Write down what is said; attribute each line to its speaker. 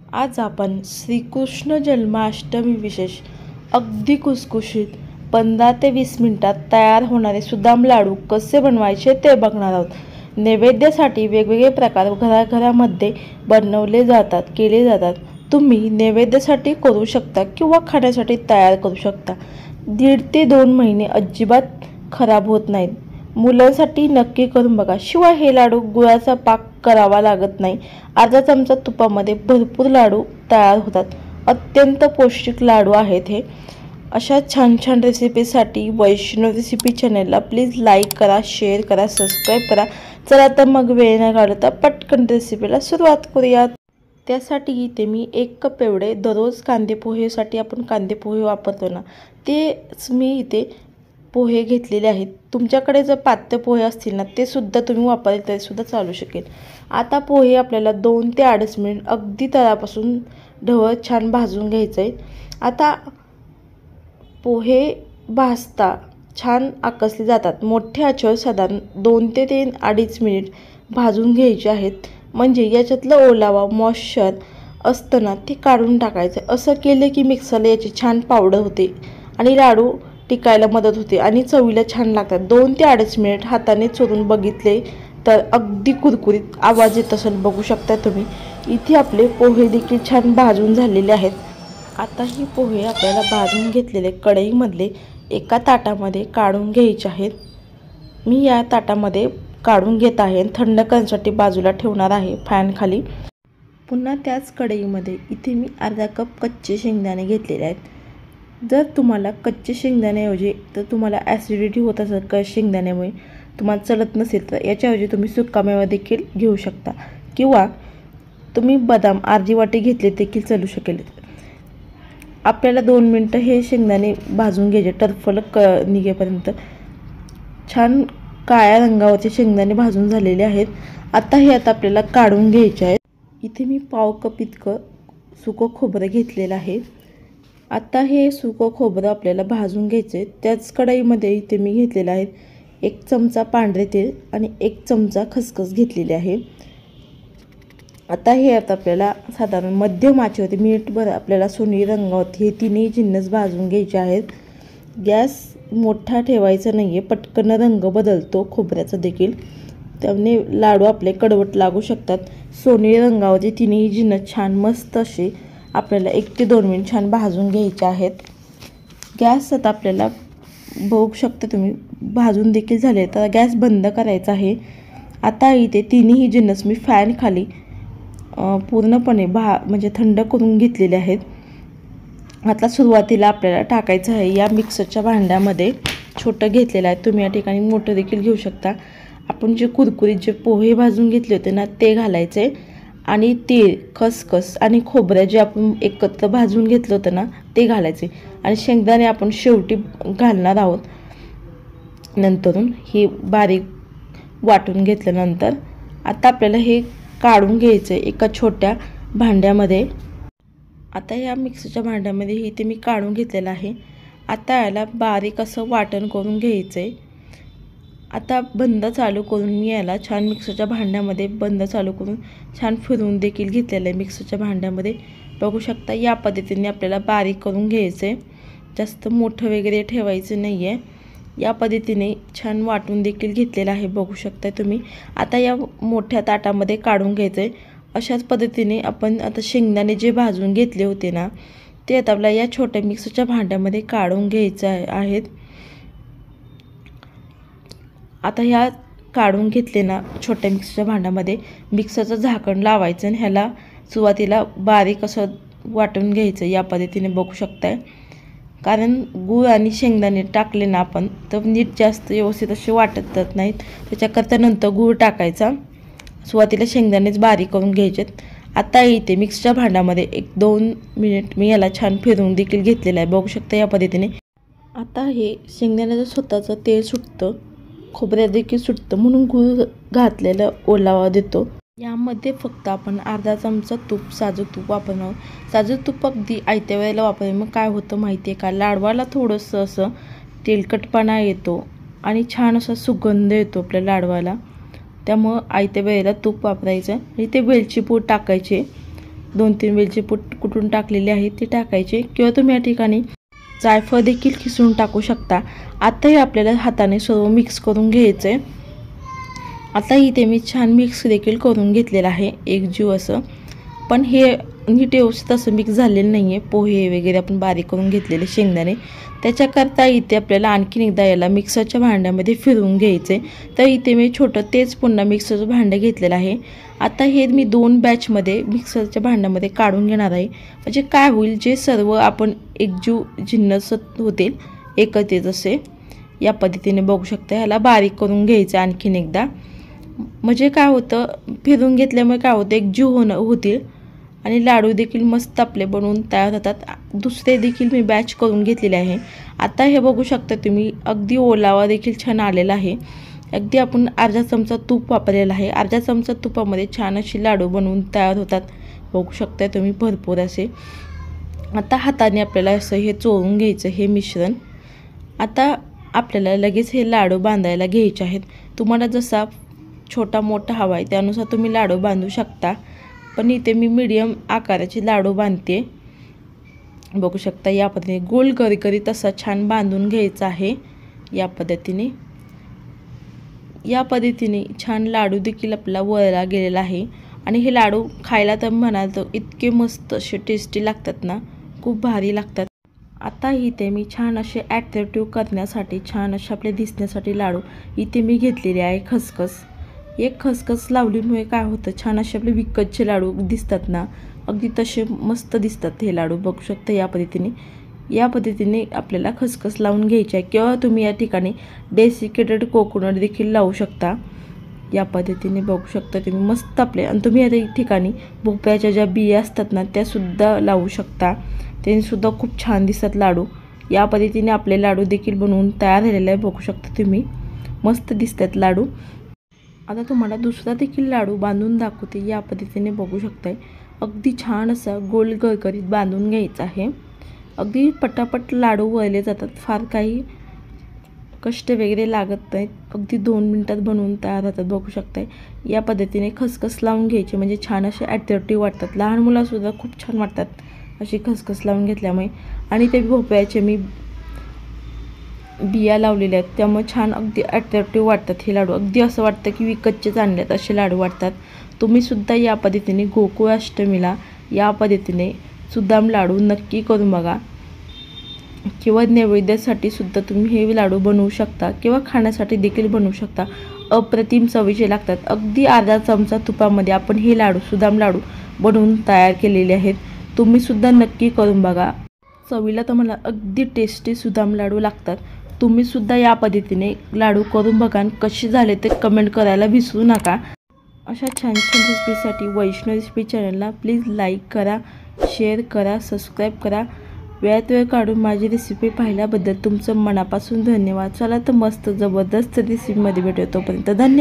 Speaker 1: आज आपण श्रीकृष्ण जन्माष्टमी विशेष अगदी खुसखुशीत 15 ते 20 मिनिटात तयार होणारे सुदाम लाडू कसे बनवायचे ते बघणार आहोत। नैवेद्यासाठी वेगवेगळे प्रकार घराघरामध्ये बनवले जातात केले जातात। तुम्ही नैवेद्यासाठी करू शकता किंवा खाण्यासाठी तयार करू शकता। 1.5 ते 2 महिने अजिबात खराब होत नाहीत। मुलांसाठी नक्की करून बघा। शिवाय हे लाडू गुळाचा पाक करावा लागत नाही। अर्धा चमचा तुपामध्ये भरपूर लाडू तयार होतात। अत्यंत पौष्टिक लाडू आहेत हे। अशा छान छान रेसिपीसाठी वैष्णव रेसिपी चॅनलला प्लीज लाईक करा, शेअर करा, सबस्क्राईब करा। चला तर मग वेळ न घालवता पटकन रेसिपीला सुरुवात करूयात। त्यासाठी इथे मी 1 कप एवढे दररोज कांदे पोहेसाठी आपण कांदे पोहे वापरतो ना, तेच मी इथे पोहे घेतलेले आहेत। तुमच्याकडे जर पातळ पोहे असतील ना, ते सुद्धा तुम्ही वापरले तरी सुद्धा चालू शकेल। आता पोहे आपल्याला 2 ते 2.5 मिनिट अगदी तळापासून ढवळत छान भाजून घ्यायचं आहे। आता पोहे भाजता छान आकसले जातात। मोठ्या आचेवर साधारण 2 ते 2.5 मिनिट भाजून घ्यायचे आहेत। म्हणजे याच्यातलं ओलावा मॉइश्चर असतं ना, ते काढून टाकायचं। असं केलं की मिक्सरला याची छान पावडर होते आणि लाडू टिकायला मदत होते आणि चवीला छान लागतात। 2 ते 2.5 मिनिट हाताने चोरून बघितले तर अगदी कुरकुरीत आवाज येत असेल, बघू शकता तुम्ही। इथे आपले पोहे देखील छान भाजून झालेले आहेत। आता ही पोहे आपल्याला भाजून घेतलेले कढईमधले एका ताटामध्ये काढून घ्यायचे आहेत। मी या ताटामध्ये काढून घेत आहे, थंड करण्यासाठी बाजूला ठेवणार आहे फॅन खाली। पुन्हा त्याच कढईमध्ये इथे मी अर्धा कप कच्चे शेंगदाणे घेतलेले आहेत। जर तुम्हाला कच्चे शेंगदाण्याऐवजी तर तुम्हाला ॲसिडिटी होत असेल शेंगदाण्यामुळे तुम्हाला चलत नसेल तर याच्याऐवजी तुम्ही सुकामेवा देखील घेऊ शकता किंवा तुम्ही बदाम अर्धी वाटी घेतले देखील चालू शकेल। आपल्याला 2 मिनिटं हे शेंगदाणे भाजून घ्यायचे टरफल निघेपर्यंत। छान काळ्या रंगावरचे शेंगदाणे भाजून झालेले आहेत। आता हे आपल्याला काढून घ्यायचे आहेत। इथे मी पाव कप इतकं सुकं खोबरं घेतलेलं आहे। आता हे सुकं खोबरं आपल्याला भाजून घ्यायचं आहे। त्याच कढईमध्ये इथे मी घेतलेलं आहे 1 चमचा पांढरे तेल आणि 1 चमचा खसखस घेतलेली आहे। आता हे आपल्याला साधारण मध्यम आचेवरती मिनिटभर आपल्याला सोनेरी रंगावरती हे तिन्ही जिन्नस भाजून घ्यायचे आहेत। गॅस मोठा ठेवायचा नाही आहे, पटकन रंग बदलतो खोबऱ्याचा देखील, त्यामुळे लाडू आपले कडवट लागू शकतात। सोनेरी रंगावरती तिन्ही जिन्नस छान मस्त असे आपल्याला 1 ते 2 मिनिट छान भाजून घ्यायचे आहेत। गॅस आता आपल्याला बघू शकता तुम्ही भाजून देखील झाले, तर गॅस बंद करायचा आहे। आता इथे तिन्ही जिन्नस मी फॅन खाली पूर्णपणे म्हणजे थंड करून घेतलेले आहेत। आता सुरुवातीला आपल्याला टाकायचं आहे या मिक्सरच्या भांड्यामध्ये, छोटं घेतलेलं आहे, तुम्ही या ठिकाणी मोठं देखील घेऊ शकता। आपण जे कुरकुरीत जे पोहे भाजून घेतले होते ना, ते घालायचे आणि तेल खसखस आणि खोबरं जे आपण एकत्र भाजून घेतलं होतं ना, ते घालायचे आणि शेंगदाणे आपण शेवटी घालणार आहोत। नंतरून हे बारीक वाटून घेतल्यानंतर आता आपल्याला हे काढून घ्यायचं आहे एका छोट्या भांड्यामध्ये। आता या मिक्सरच्या भांड्यामध्ये इथे मी काढून घेतलेलं आहे। आता याला बारीक असं वाटण करून घ्यायचं आहे। आता बंद चालू करून मी याला छान मिक्सरच्या भांड्यामध्ये बंद चालू करून छान फिरवून देखील घेतलेलं आहे मिक्सरच्या भांड्यामध्ये, बघू शकता। या पद्धतीने आपल्याला बारीक करून घ्यायचं आहे, जास्त मोठं वगैरे ठेवायचं नाही आहे। या पद्धतीने छान वाटून देखील घेतलेलं आहे, बघू शकता तुम्ही। आता या मोठ्या ताटामध्ये काढून घ्यायचं आहे। अशाच पद्धतीने आपण आता शेंगदाणे जे भाजून घेतले होते ना, ते आता आपल्याला या छोट्या मिक्सरच्या भांड्यामध्ये काढून घ्यायचं आहेत। आता ह्या काढून घेतले ना छोट्या मिक्सरच्या भांड्यामध्ये मिक्सरचं झाकण लावायचं आणि ह्याला सुरुवातीला बारीक असं वाटून घ्यायचं या पद्धतीने, बघू शकताय। कारण गूळ आणि शेंगदाणे टाकले ना आपण तर नीट जास्त व्यवस्थित असे वाटत नाहीत, त्याच्याकरता नंतर गूळ टाकायचा। सुरुवातीला शेंगदाणेच बारीक करून घ्यायचेत। आता इथे मिक्सरच्या भांड्यामध्ये 1-2 मिनिट मी याला छान फिरवून देखील घेतलेलं आहे, बघू शकता या पद्धतीने। आता हे शेंगदाण्याचं स्वतःचं तेल सुटतं, खोबऱ्यात देखील सुटतं, म्हणून गूळ घातलेलं ओलावा देतो। यामध्ये फक्त आपण अर्धा चमचा तूप, साजूक तूप वापरणार आहोत। साजूक तूप अगदी आयत्या वेळेला वापरले मग काय होतं माहिती आहे का, लाडवाला थोडंसं असं तेलकटपणा येतो आणि छान असा सुगंध येतो आपल्या लाडवाला। त्यामुळं आयत्या वेळेला तूप वापरायचं आणि ते वेलची पूड टाकायचे 2-3 वेलची पूड कुटून टाकलेली आहे ती टाकायची, किंवा तुम्ही या ठिकाणी जायफळ देखील खिसून टाकू शकता। आता हे आपल्याला हाताने सर्व मिक्स करून घ्यायचं आहे। आता इथे मी छान मिक्स देखील करून घेतलेलं आहे एकजीव असं, पण हे नीट व्यवस्थित असं मिक्स झालेलं नाही आहे। पोहे वगैरे आपण बारीक करून घेतलेले शेंगदाणे, त्याच्याकरता इथे आपल्याला आणखीन एकदा याला मिक्सरच्या भांड्यामध्ये फिरवून घ्यायचं आहे। तर इथे मी छोटं तेच पुन्हा मिक्सरचं भांडं घेतलेलं आहे। आता हे मी 2 बॅचमध्ये मिक्सरच्या भांड्यामध्ये काढून घेणार आहे। म्हणजे काय होईल, जे सर्व आपण एकजीव जिन्नस होतील एकत्रित असे या पद्धतीने बघू शकता। ह्याला बारीक करून घ्यायचं आणखीन एकदा, म्हणजे काय होतं, फिरून घेतल्यामुळे काय होतं एकजीव होतील आणि लाडू देखील मस्त आपले बनवून तयार होतात। दुसरे देखील मी बॅच करून घेतलेले आहे। आता हे बघू शकता तुम्ही, अगदी ओलावा देखील छान आलेला आहे। अगदी आपण अर्धा चमचा तूप वापरलेला आहे। अर्धा चमचा तुपामध्ये छान अशी लाडू बनवून तयार होतात, बघू शकता तुम्ही भरपूर असे। आता हाताने आपल्याला असं हे चोळून घ्यायचं हे मिश्रण। आता आपल्याला लगेच हे लाडू बांधायला घ्यायचे आहेत। तुम्हाला जसा छोटा मोठा हवा आहे त्यानुसार तुम्ही लाडू बांधू शकता, पण इथे मी मीडियम आकाराचे लाडू बांधते, बघू शकता। या पद्धतीने गोल करकरीत असा छान बांधून घ्यायचा आहे। या पद्धतीने छान लाडू देखील आपला वळला गेलेला आहे। आणि हे लाडू खायला तर म्हणाल तर इतके मस्त असे टेस्टी लागतात ना, खूप भारी लागतात। आता इथे मी छान असे ॲट्रॅक्टिव्ह करण्यासाठी, छान असे आपले दिसण्यासाठी लाडू इथे मी घेतलेले आहे खसखस। एक खसखस लावल्यामुळे काय होतं, छान असे आपले विकतचे लाडू दिसतात ना, अगदी तसे मस्त दिसतात हे लाडू, बघू शकता। या पद्धतीने आपल्याला खसखस लावून घ्यायची आहे, किंवा तुम्ही या ठिकाणी डेसिकेटेड कोकोनट देखील लावू शकता। या पद्धतीने बघू शकता तुम्ही मस्त आपले। आणि तुम्ही या ठिकाणी भोपळ्याच्या ज्या बिया असतात ना त्यासुद्धा लावू शकता, त्यांनीसुद्धा खूप छान दिसतात लाडू। या पद्धतीने आपले लाडू देखील बनवून तयार झालेले आहे, बघू शकता तुम्ही, मस्त दिसतात लाडू। आता तुम्हाला दुसरा देखील लाडू बांधून दाखवते, या पद्धतीने बघू शकताय। अगदी छान असा गोल करकरीत बांधून घ्यायचा आहे। अगदी पटापट लाडू वळले जातात, फार काही कष्ट वगैरे लागत नाहीत, अगदी 2 मिनिटात बनवून तयार होतात, बघू शकताय। या पद्धतीने खसखस लावून घ्यायची, म्हणजे छान असे ॲट्रॅक्टिव्ह वाटतात। लहान मुलांसुद्धा खूप छान वाटतात अशी खसखस लावून घेतल्यामुळे। आणि ते भोपळ्याचे मी बिया लावलेल्या आहेत, त्यामुळे छान अगदी ॲट्रॅक्टिव्ह वाटतात हे लाडू। अगदी असं वाटतं की विकतचेच आणलेत असे लाडू वाटतात। तुम्हीसुद्धा या पद्धतीने गोकुळाष्टमीला या पद्धतीने सुदाम लाडू नक्की करून बघा, किंवा नैवेद्यासाठी सुद्धा तुम्ही हे लाडू बनवू शकता, किंवा खाण्यासाठी देखील बनवू शकता। अप्रतिम चवीचे लागतात। अगदी अर्धा चमचा तुपामध्ये आपण हे लाडू, सुदाम लाडू बनवून तयार केलेले आहेत। तुम्हीसुद्धा नक्की करून बघा, चवीला तर मला अगदी टेस्टी सुदाम लाडू लागतात। तुम्हीसुद्धा या पद्धतीने लाडू करून बघा, कसे झाले ते कमेंट करायला विसरू नका। अशा छान छान रेसिपीसाठी वैष्णवी रेसिपी चॅनलला प्लीज लाईक करा, शेअर करा, सबस्क्राईब करा। वेळात वेळ काढून माझी रेसिपी पाहिल्याबद्दल तुमचं मनापासून धन्यवाद। चला तर मस्त जबरदस्त रेसिपीमध्ये भेटूया, तोपर्यंत धन्यवाद।